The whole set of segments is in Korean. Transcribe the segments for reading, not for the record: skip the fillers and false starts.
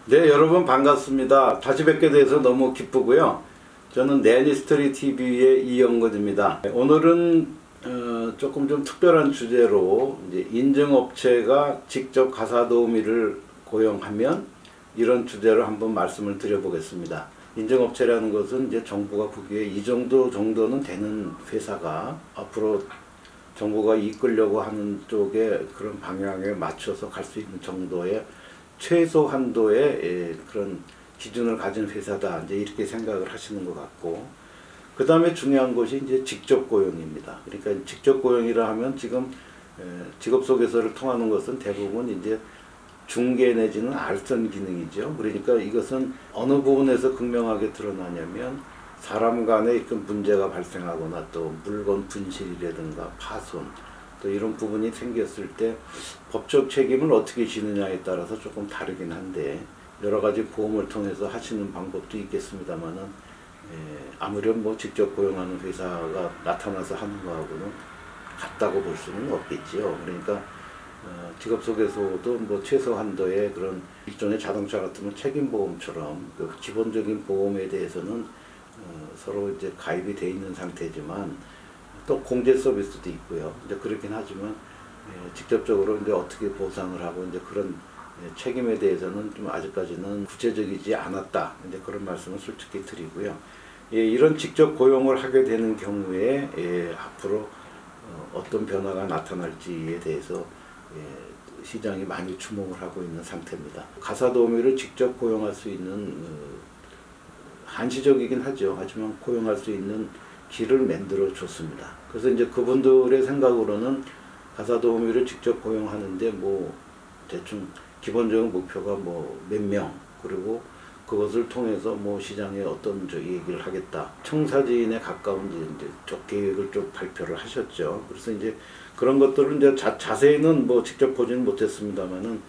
네, 여러분 반갑습니다. 다시 뵙게 돼서 너무 기쁘고요. 저는 내니스토리 TV의 이영건입니다. 오늘은 조금 좀 특별한 주제로 이제 인증업체가 직접 가사도우미를 고용하면 이런 주제로 한번 말씀을 드려보겠습니다. 인증업체라는 것은 이제 정부가 보기에 이 정도는 되는 회사가 앞으로 정부가 이끌려고 하는 쪽에 그런 방향에 맞춰서 갈 수 있는 정도의 최소 한도의 그런 기준을 가진 회사다, 이제 이렇게 생각을 하시는 것 같고, 그 다음에 중요한 것이 이제 직접 고용입니다. 그러니까 직접 고용이라 하면 지금 직업소개서를 통하는 것은 대부분 이제 중개 내지는 알선 기능이죠. 그러니까 이것은 어느 부분에서 극명하게 드러나냐면 사람 간에 문제가 발생하거나 또 물건 분실이라든가 파손, 또 이런 부분이 생겼을 때 법적 책임을 어떻게 지느냐에 따라서 조금 다르긴 한데, 여러 가지 보험을 통해서 하시는 방법도 있겠습니다만은 아무렴 뭐 직접 고용하는 회사가 나타나서 하는 거하고는 같다고 볼 수는 없겠지요. 그러니까 직업소개서도 뭐 최소 한도의 그런 일종의 자동차 같으면 책임보험처럼 그 기본적인 보험에 대해서는 서로 이제 가입이 돼 있는 상태지만, 또 공제 서비스도 있고요. 이제 그렇긴 하지만 직접적으로 이제 어떻게 보상을 하고 이제 그런 책임에 대해서는 좀 아직까지는 구체적이지 않았다, 이제 그런 말씀을 솔직히 드리고요. 이런 직접 고용을 하게 되는 경우에 앞으로 어떤 변화가 나타날지에 대해서 시장이 많이 주목을 하고 있는 상태입니다. 가사도우미를 직접 고용할 수 있는 한시적이긴 하죠. 하지만 고용할 수 있는 길을 만들어 줬습니다. 그래서 이제 그분들의 생각으로는 가사도우미를 직접 고용하는데 뭐 대충 기본적인 목표가 뭐 몇 명, 그리고 그것을 통해서 뭐 시장에 어떤 얘기를 하겠다, 청사진에 가까운 이제 쪽 계획을 좀 발표를 하셨죠. 그래서 이제 그런 것들을 이제 자세히는 뭐 직접 보지는 못했습니다만은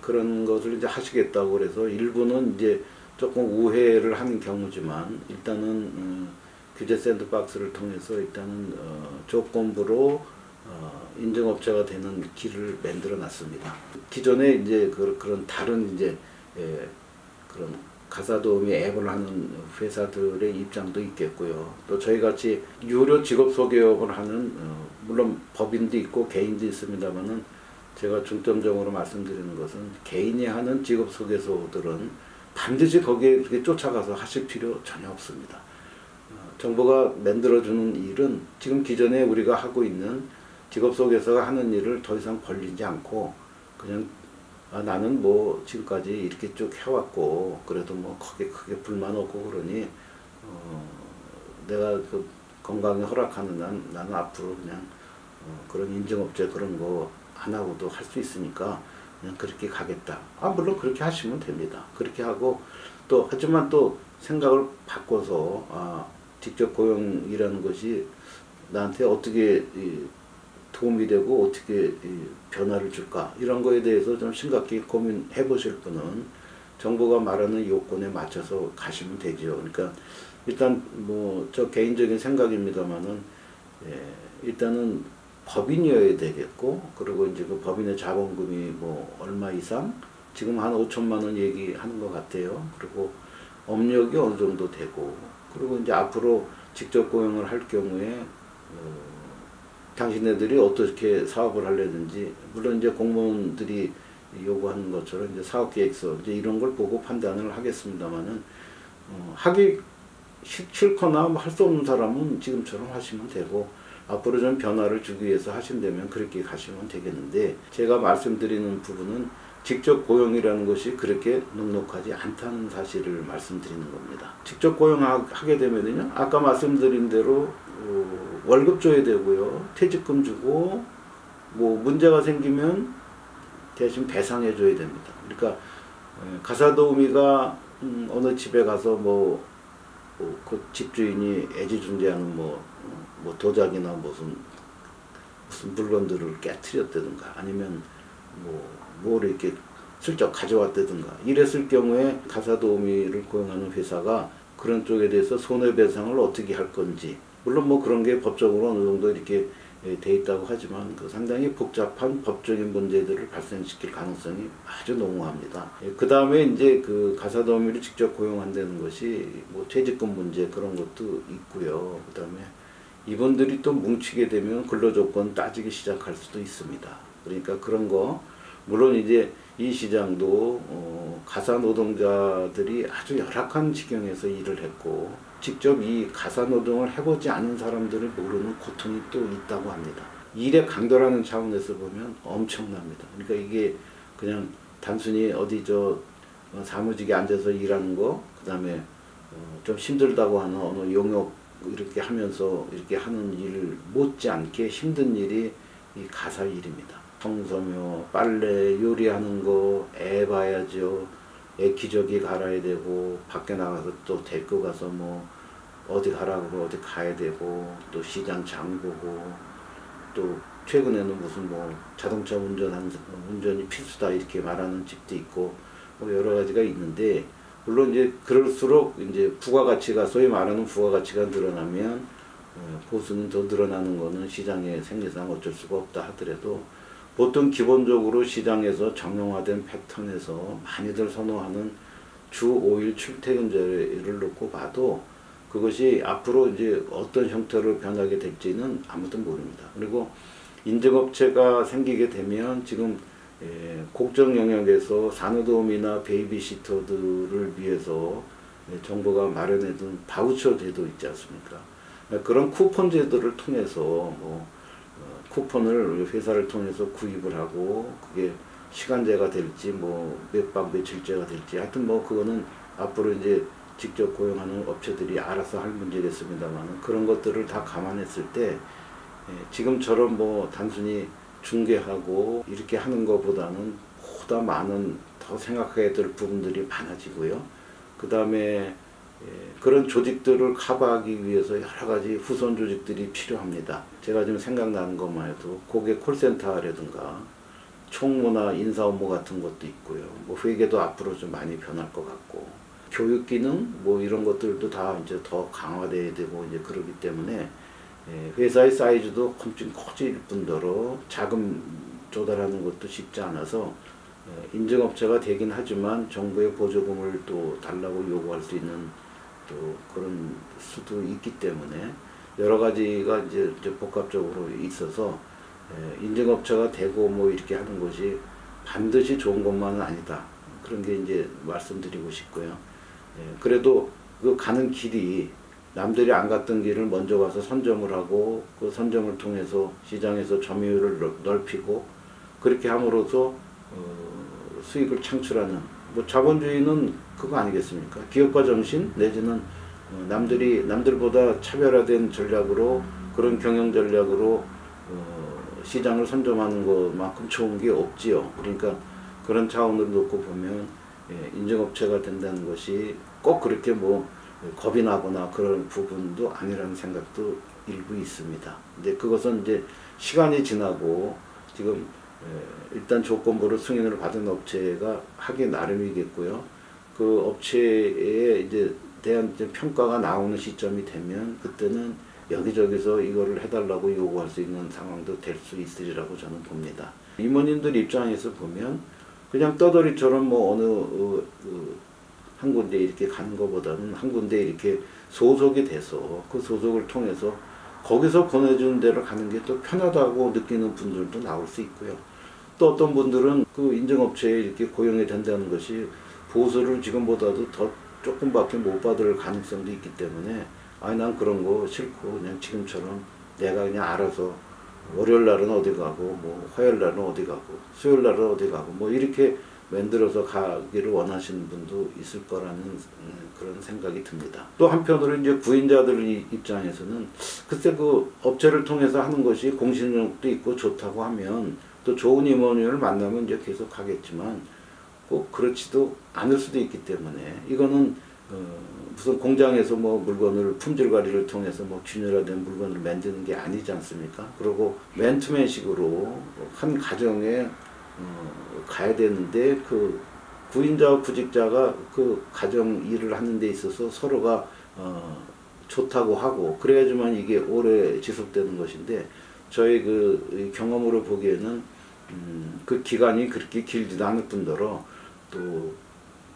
그런 것을 이제 하시겠다고 그래서 일부는 이제 조금 우회를 하는 경우지만, 일단은 규제 샌드박스를 통해서 일단은 조건부로 인증업체가 되는 길을 만들어 놨습니다. 기존에 이제 그런 다른 이제 그런 가사도우미 앱을 하는 회사들의 입장도 있겠고요. 또 저희같이 유료 직업소개업을 하는 물론 법인도 있고 개인도 있습니다만은, 제가 중점적으로 말씀드리는 것은 개인이 하는 직업소개소들은 반드시 거기에 그렇게 쫓아가서 하실 필요 전혀 없습니다. 정부가 만들어주는 일은 지금 기존에 우리가 하고 있는 직업소개서가 하는 일을 더 이상 벌리지 않고, 그냥 나는 뭐 지금까지 이렇게 쭉 해왔고 그래도 뭐 크게 불만 없고 그러니 내가 그 건강에 허락하는 나는 앞으로 그냥 그런 인증업체 그런 거 안 하고도 할 수 있으니까 그냥 그렇게 가겠다. 물론 그렇게 하시면 됩니다. 그렇게 하고, 또 하지만 또 생각을 바꿔서 직접 고용이라는 것이 나한테 어떻게 도움이 되고 어떻게 변화를 줄까, 이런 거에 대해서 좀 심각히 고민해 보실 분은 정부가 말하는 요건에 맞춰서 가시면 되죠. 그러니까 일단 뭐 저 개인적인 생각입니다만은 일단은 법인이어야 되겠고, 그리고 이제 그 법인의 자본금이 뭐 얼마 이상, 지금 한 5천만 원 얘기하는 것 같아요. 그리고 업력이 어느 정도 되고, 그리고 이제 앞으로 직접 고용을 할 경우에 당신네들이 어떻게 사업을 하려든지, 물론 이제 공무원들이 요구하는 것처럼 이제 사업계획서 이제 이런 걸 보고 판단을 하겠습니다만은, 하기 싫거나 뭐 할 수 없는 사람은 지금처럼 하시면 되고, 앞으로 좀 변화를 주기 위해서 하신다면 그렇게 가시면 되겠는데, 제가 말씀드리는 부분은 직접 고용이라는 것이 그렇게 넉넉하지 않다는 사실을 말씀드리는 겁니다. 직접 고용하게 되면요, 아까 말씀드린 대로 월급 줘야 되고요, 퇴직금 주고, 뭐 문제가 생기면 대신 배상해 줘야 됩니다. 그러니까 가사도우미가 어느 집에 가서 그 집주인이 애지중지하는 뭐 도자기나 무슨 물건들을 깨트렸다든가, 아니면 뭐를 이렇게 슬쩍 가져왔다든가 이랬을 경우에 가사도우미를 고용하는 회사가 그런 쪽에 대해서 손해배상을 어떻게 할 건지, 물론 뭐 그런 게 법적으로 어느 정도 이렇게 돼 있다고 하지만 그 상당히 복잡한 법적인 문제들을 발생시킬 가능성이 아주 농후합니다. 그 다음에 이제 그 가사도우미를 직접 고용한다는 것이 뭐 퇴직금 문제 그런 것도 있고요. 그 다음에 이분들이 또 뭉치게 되면 근로조건 따지기 시작할 수도 있습니다. 그러니까 그런 거 물론 이제 이 시장도 가사 노동자들이 아주 열악한 지경에서 일을 했고 직접 이 가사 노동을 해보지 않은 사람들을 모르는 고통이 또 있다고 합니다. 일의 강도라는 차원에서 보면 엄청납니다. 그러니까 이게 그냥 단순히 어디 사무직에 앉아서 일하는 거, 그 다음에 좀 힘들다고 하는 어느 용역 이렇게 하면서 이렇게 하는 일 못지않게 힘든 일이 이 가사 일입니다. 청소며 빨래 요리하는 거 애 봐야죠. 애 기저귀 갈아야 되고 밖에 나가서 또 데리고 가서 뭐 어디 가라고 어디 가야 되고 또 시장 장 보고 또 최근에는 무슨 뭐 자동차 운전이 필수다 이렇게 말하는 집도 있고 뭐 여러 가지가 있는데 물론 이제 그럴수록 이제 부가가치가 소위 말하는 부가가치가 늘어나면 보수는 더 늘어나는 거는 시장의 생리상 어쩔 수가 없다 하더라도 보통 기본적으로 시장에서 정형화된 패턴에서 많이들 선호하는 주 5일 출퇴근제를 놓고 봐도 그것이 앞으로 이제 어떤 형태로 변하게 될지는 아무도 모릅니다. 그리고 인증업체가 생기게 되면 지금 공적 영역에서 산후도우미나 베이비시터들을 위해서 정부가 마련해둔 바우처 제도 있지 않습니까? 그런 쿠폰 제도를 통해서 뭐 쿠폰을 회사를 통해서 구입을 하고 그게 시간제가 될지 뭐 몇 박 며칠제가 될지 하여튼 뭐 그거는 앞으로 이제 직접 고용하는 업체들이 알아서 할 문제겠습니다만 그런 것들을 다 감안했을 때 지금처럼 뭐 단순히 중개하고 이렇게 하는 것보다는 보다 많은 더 생각해야 될 부분들이 많아지고요. 그 다음에 그런 조직들을 커버하기 위해서 여러 가지 후손 조직들이 필요합니다. 제가 지금 생각나는 것만 해도 고객 콜센터라든가 총무나 인사 업무 같은 것도 있고요. 뭐 회계도 앞으로 좀 많이 변할 것 같고 교육 기능 뭐 이런 것들도 다 이제 더 강화돼야 되고 이제 그러기 때문에 회사의 사이즈도 엄청 커질 뿐더러 자금 조달하는 것도 쉽지 않아서 인증업체가 되긴 하지만 정부의 보조금을 또 달라고 요구할 수 있는 또 그런 수도 있기 때문에 여러 가지가 이제 복합적으로 있어서 인증업체가 되고 뭐 이렇게 하는 것이 반드시 좋은 것만은 아니다. 그런 게 이제 말씀드리고 싶고요. 그래도 그 가는 길이 남들이 안 갔던 길을 먼저 가서 선점을 하고 그 선점을 통해서 시장에서 점유율을 넓히고 그렇게 함으로써 수익을 창출하는 뭐 자본주의는 그거 아니겠습니까? 기업가 정신 내지는 남들보다 차별화된 전략으로 그런 경영 전략으로 시장을 선점하는 것만큼 좋은 게 없지요. 그러니까 그런 차원으로 놓고 보면 인증업체가 된다는 것이 꼭 그렇게 뭐 겁이 나거나 그런 부분도 아니라는 생각도 일부 있습니다. 근데 그것은 이제 시간이 지나고 지금 일단 조건부로 승인을 받은 업체가 하기 나름이겠고요. 그 업체에 이제 대한 이제 평가가 나오는 시점이 되면 그때는 여기저기서 이거를 해달라고 요구할 수 있는 상황도 될 수 있으리라고 저는 봅니다. 임원님들 입장에서 보면 그냥 떠돌이처럼 뭐 어느 한 군데 이렇게 가는 것보다는 한 군데 이렇게 소속이 돼서 그 소속을 통해서 거기서 보내주는 데로 가는 게 또 편하다고 느끼는 분들도 나올 수 있고요. 또 어떤 분들은 그 인증업체에 이렇게 고용이 된다는 것이 보수를 지금보다도 더 조금밖에 못 받을 가능성도 있기 때문에 아니 난 그런 거 싫고 그냥 지금처럼 내가 그냥 알아서 월요일 날은 어디 가고 뭐 화요일 날은 어디 가고 수요일 날은 어디 가고 뭐 이렇게 만들어서 가기를 원하시는 분도 있을 거라는 그런 생각이 듭니다. 또 한편으로 이제 구인자들 입장에서는 글쎄 그 업체를 통해서 하는 것이 공신력도 있고 좋다고 하면 또 좋은 임원을 만나면 이제 계속 하겠지만 꼭 그렇지도 않을 수도 있기 때문에 이거는 무슨 공장에서 뭐 물건을 품질 관리를 통해서 뭐 균열화된 물건을 만드는 게 아니지 않습니까? 그리고 맨투맨식으로 한 가정에 가야 되는데 그 구인자와 구직자가 그 가정 일을 하는 데 있어서 서로가 좋다고 하고 그래야지만 이게 오래 지속되는 것인데 저의 그 경험으로 보기에는 그 기간이 그렇게 길지도 않을 뿐더러 또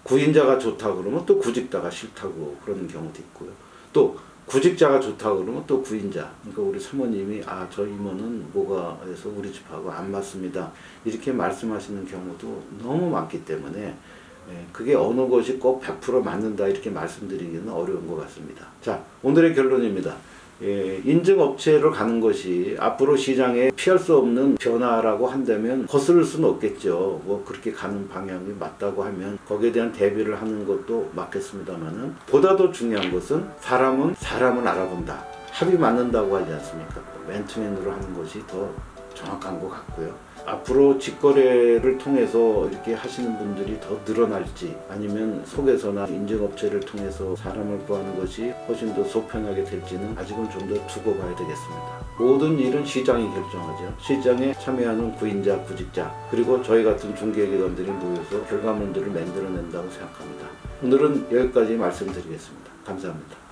구인자가 좋다 그러면 또 구직자가 싫다고 그러는 경우도 있고요. 또 구직자가 좋다 그러면 또 구인자, 그러니까 우리 사모님이 저 이모는 뭐가 해서 우리 집하고 안 맞습니다, 이렇게 말씀하시는 경우도 너무 많기 때문에 그게 어느 것이 꼭 100% 맞는다 이렇게 말씀드리기는 어려운 것 같습니다. 자, 오늘의 결론입니다. 인증업체로 가는 것이 앞으로 시장에 피할 수 없는 변화라고 한다면 거스를 수는 없겠죠. 뭐 그렇게 가는 방향이 맞다고 하면 거기에 대한 대비를 하는 것도 맞겠습니다만은, 보다 더 중요한 것은 사람은 사람을 알아본다, 합이 맞는다고 하지 않습니까? 맨투맨으로 하는 것이 더 정확한 것 같고요. 앞으로 직거래를 통해서 이렇게 하시는 분들이 더 늘어날지, 아니면 속에서나 인증업체를 통해서 사람을 구하는 것이 훨씬 더 속편하게 될지는 아직은 좀 더 두고 봐야 되겠습니다. 모든 일은 시장이 결정하죠. 시장에 참여하는 구인자, 구직자, 그리고 저희 같은 중개기관들이 모여서 결과물들을 만들어낸다고 생각합니다. 오늘은 여기까지 말씀드리겠습니다. 감사합니다.